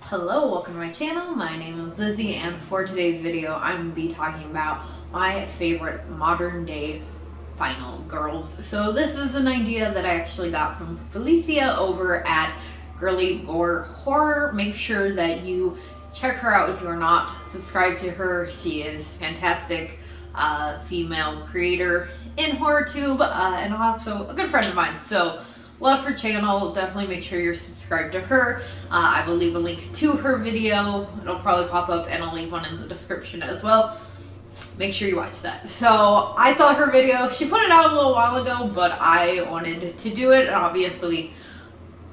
Hello, welcome to my channel. My name is Lizzie, and for today's video, I'm going to be talking about my favorite modern day final girls. So this is an idea that I actually got from Felicia over at Girly Gore Horror. Make sure that you check her out if you are not subscribed to her. She is fantastic female creator in HorrorTube and also a good friend of mine. So love her channel. Definitely make sure you're subscribed to her. I will leave a link to her video. It'll probably pop up, and I'll leave one in the description as well. Make sure you watch that. So I saw her video. She put it out a little while ago, but I wanted to do it, and obviously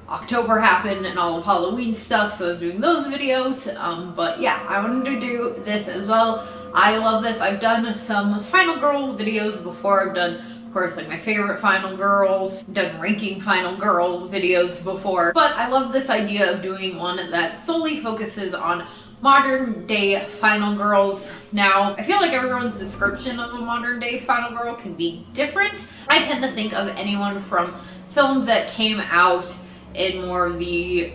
October happened and all of Halloween stuff, so I was doing those videos. But yeah, I wanted to do this as well. I love this. I've done some Final Girl videos before. I've done, of course, like my favorite Final Girls, done ranking Final Girl videos before, but I love this idea of doing one that solely focuses on modern day Final Girls. Now, I feel like everyone's description of a modern day Final Girl can be different. I tend to think of anyone from films that came out in more of the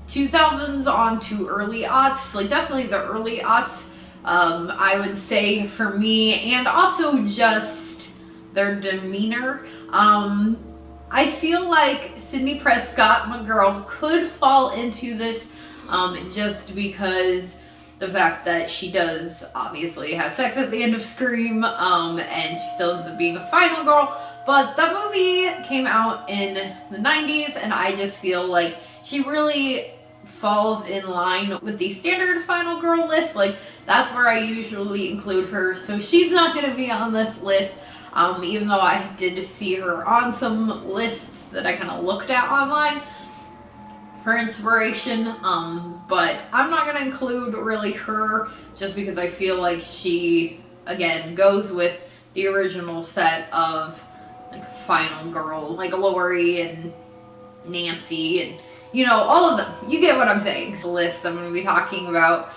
2000s on to early aughts, like definitely the early aughts, I would say for me, and also just their demeanor. I feel like Sidney Prescott, my girl, could fall into this just because the fact that she does obviously have sex at the end of Scream, and she still ends up being a final girl. But that movie came out in the 90s, and I just feel like she really falls in line with the standard final girl list. Like, that's where I usually include her, so she's not going to be on this list. Even though I did see her on some lists that I kind of looked at online for inspiration, but I'm not going to include really her just because I feel like she, again, goes with the original set of like final girls, like Lori and Nancy and, you know, all of them. You get what I'm saying. The list I'm going to be talking about,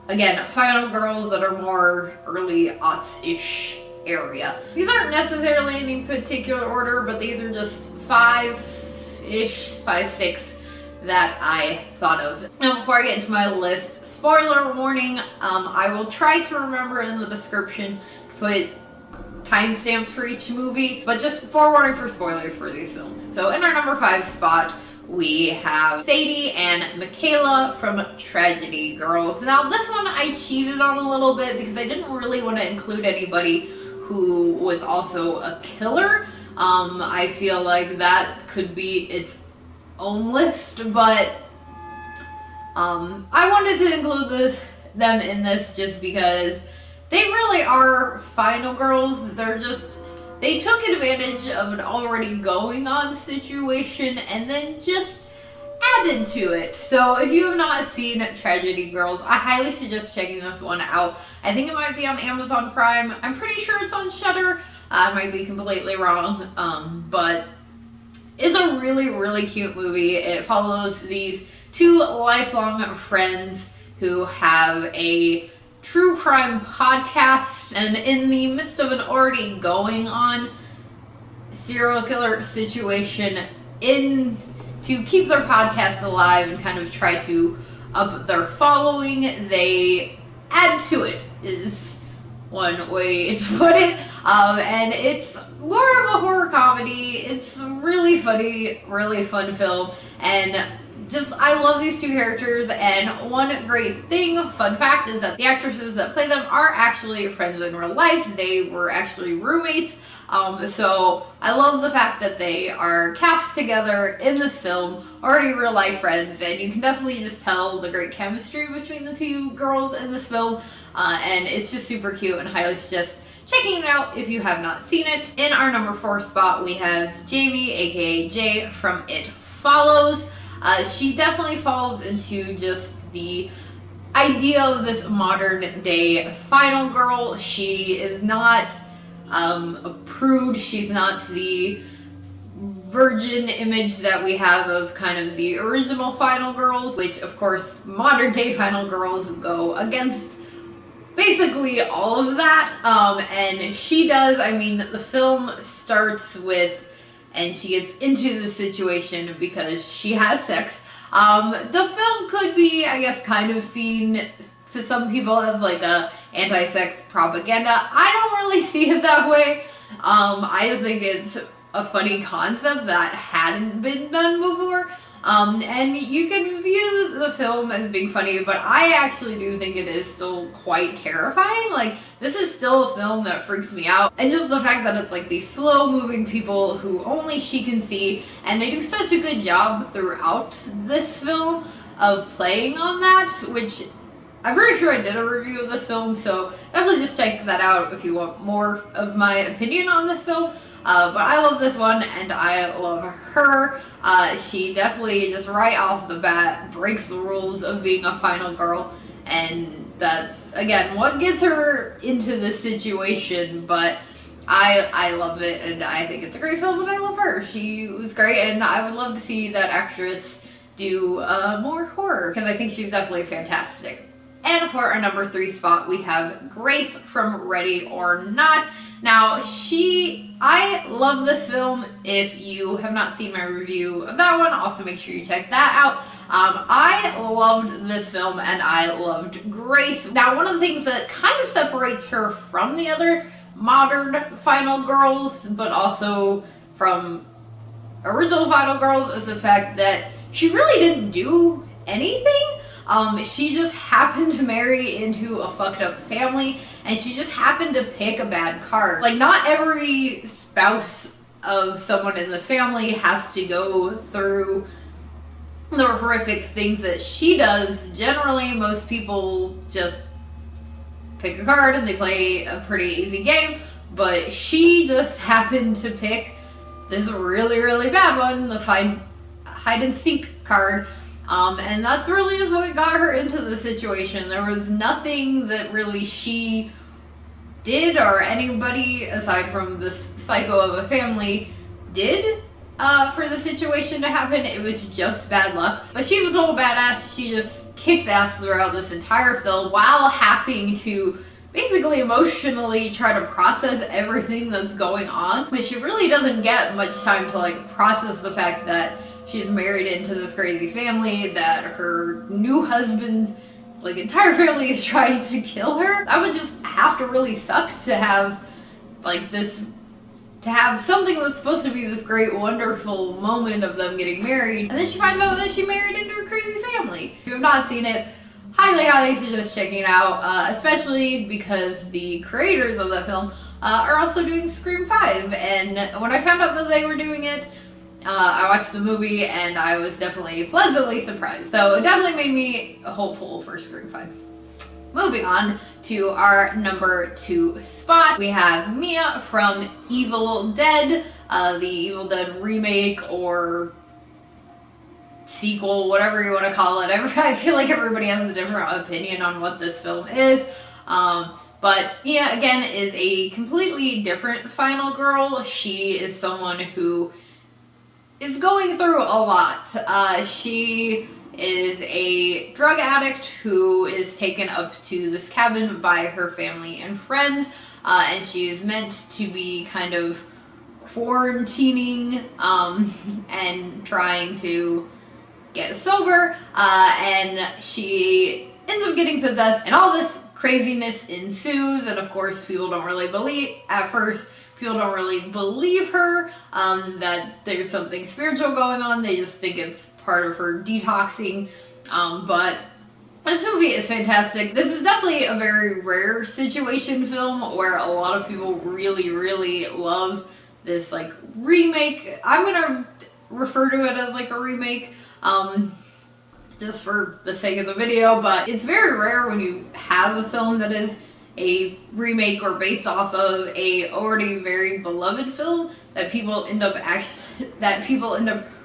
again, final girls that are more early aughts-ish area. These aren't necessarily in any particular order, but these are just five, six that I thought of. Now, before I get into my list, spoiler warning, I will try to remember in the description to put timestamps for each movie, but just forewarning for spoilers for these films. So in our number 5 spot, we have Sadie and Michaela from Tragedy Girls. Now, this one I cheated on a little bit because I didn't really want to include anybody who was also a killer. I feel like that could be its own list, but I wanted to include them in this just because they really are final girls. They took advantage of an already going on situation and then just added to it. So if you have not seen Tragedy Girls, I highly suggest checking this one out. I think it might be on Amazon Prime. I'm pretty sure it's on Shudder. I might be completely wrong, but it's a really, really cute movie. It follows these two lifelong friends who have a true crime podcast, and in the midst of an already going on serial killer situation, to keep their podcast alive and kind of try to up their following, they add to it, is one way to put it. And it's more of a horror comedy. It's really funny, really fun film, and just, I love these two characters. And one great thing, fun fact, is that the actresses that play them are actually friends in real life. They were actually roommates. So I love the fact that they are cast together in this film, already real life friends, and you can definitely just tell the great chemistry between the two girls in this film. And it's just super cute, and highly suggest checking it out if you have not seen it. In our number 4 spot, we have Jamie, aka Jay, from It Follows. She definitely falls into just the idea of this modern day final girl. She is not a prude. She's not the virgin image that we have of kind of the original final girls, which of course modern day final girls go against basically all of that. And she does. I mean, the film starts with and she gets into the situation because she has sex. The film could be, I guess, kind of seen to some people as like a anti-sex propaganda. I don't really see it that way. I just think it's a funny concept that hadn't been done before. And you can view the film as being funny, but I actually do think it is still quite terrifying. Like, this is still a film that freaks me out. And just the fact that it's like these slow-moving people who only she can see, and they do such a good job throughout this film of playing on that, which I'm pretty sure I did a review of this film, so definitely just check that out if you want more of my opinion on this film. But I love this one, and I love her. She definitely, just right off the bat, breaks the rules of being a final girl, and that's, again, what gets her into this situation, but I love it, and I think it's a great film, and I love her. She was great, and I would love to see that actress do more horror, because I think she's definitely fantastic. And for our number 3 spot, we have Grace from Ready or Not. Now, I love this film. If you have not seen my review of that one, also make sure you check that out. I loved this film, and I loved Grace. Now, one of the things that kind of separates her from the other modern final girls, but also from original final girls, is the fact that she really didn't do anything. She just happened to marry into a fucked up family, and she just happened to pick a bad card. Like, not every spouse of someone in this family has to go through the horrific things that she does. Generally, most people just pick a card and they play a pretty easy game, but she just happened to pick this really, really bad one, the hide and seek card. And that's really just what got her into the situation. There was nothing that really she did, or anybody aside from this psycho of a family did, for the situation to happen. It was just bad luck. But she's a total badass. She just kicked ass throughout this entire film while having to basically emotionally try to process everything that's going on. But she really doesn't get much time to like process the fact that she's married into this crazy family, that her new husband's like entire family is trying to kill her. That would just have to really suck to have like this, to have something that's supposed to be this great, wonderful moment of them getting married, and then she finds out that she married into a crazy family. If you have not seen it, highly suggest checking it out, especially because the creators of that film are also doing Scream 5, and when I found out that they were doing it, I watched the movie, and I was definitely pleasantly surprised. So it definitely made me hopeful for Scream 5. Moving on to our number 2 spot, we have Mia from Evil Dead, the Evil Dead remake or sequel, whatever you want to call it. I feel like everybody has a different opinion on what this film is. But Mia, again, is a completely different final girl. She is someone who is going through a lot. She is a drug addict who is taken up to this cabin by her family and friends, and she is meant to be kind of quarantining and trying to get sober, and she ends up getting possessed, and all this craziness ensues, and of course people don't really believe her, that there's something spiritual going on. They just think it's part of her detoxing, but this movie is fantastic. This is definitely a very rare situation film where a lot of people really love this like remake. I'm gonna refer to it as like a remake, just for the sake of the video, but it's very rare when you have a film that is a remake or based off of a already very beloved film that people end up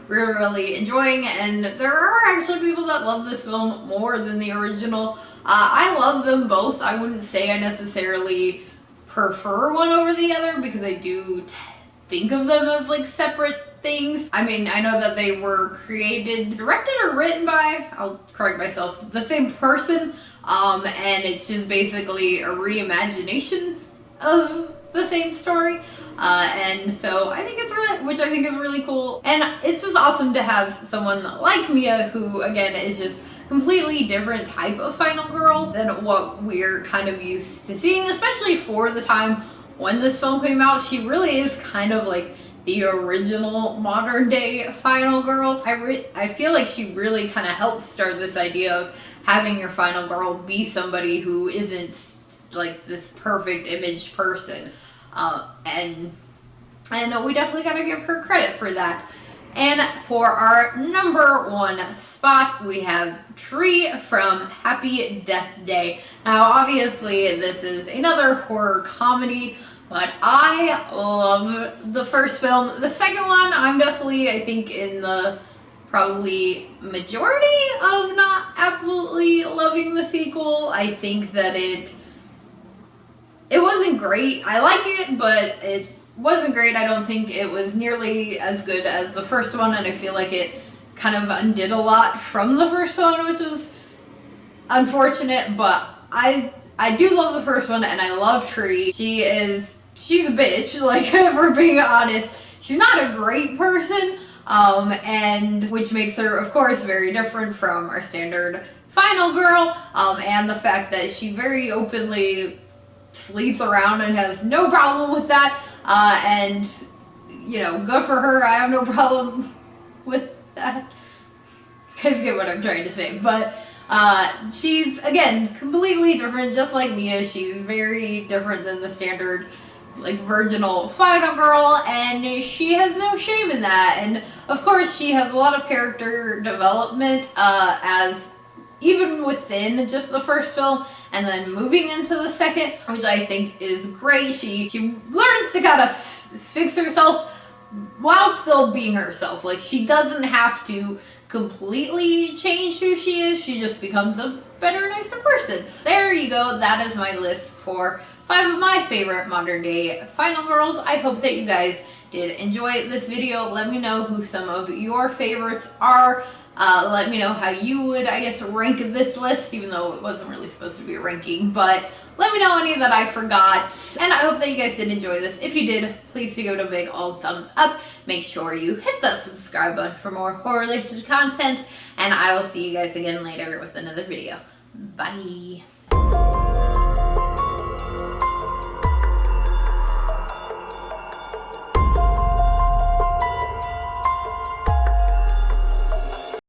really enjoying, and there are actually people that love this film more than the original. I love them both. I wouldn't say I necessarily prefer one over the other because I do think of them as like separate things. I mean, I know that they were created, directed, or written by, I'll correct myself, the same person, and it's just basically a reimagination of the same story. And so I think which I think is really cool. And it's just awesome to have someone like Mia, who again is just completely different type of final girl than what we're kind of used to seeing, especially for the time when this film came out. She really is kind of like the original modern day final girl. I feel like she really kind of helped start this idea of having your final girl be somebody who isn't like this perfect image person. And we definitely gotta give her credit for that. And for our number 1 spot, we have Tree from Happy Death Day. Now, obviously, this is another horror comedy, but I love the first film. The second one, I'm definitely, I think, in the probably majority of not absolutely loving the sequel. I think that it wasn't great. I like it, but it wasn't great. I don't think it was nearly as good as the first one, and I feel like it kind of undid a lot from the first one, which was unfortunate, but I do love the first one, and I love Tree. She's a bitch, like, if we're being honest. She's not a great person, and which makes her, of course, very different from our standard final girl, and the fact that she very openly sleeps around and has no problem with that, and, you know, good for her. I have no problem with that. You guys get what I'm trying to say, but she's, again, completely different, just like Mia. She's very different than the standard, like, virginal final girl, and she has no shame in that. And of course, she has a lot of character development, as even within just the first film, and then moving into the second, which I think is great. She learns to kind of fix herself while still being herself. Like, she doesn't have to completely change who she is. She just becomes a better, nicer person. There you go. That is my list for 5 of my favorite modern day final girls. I hope that you guys did enjoy this video. Let me know who some of your favorites are. Let me know how you would, I guess, rank this list, even though it wasn't really supposed to be a ranking, but let me know any that I forgot. And I hope that you guys did enjoy this. If you did, please do give it a big old thumbs up. Make sure you hit the subscribe button for more horror-related content, and I will see you guys again later with another video. Bye!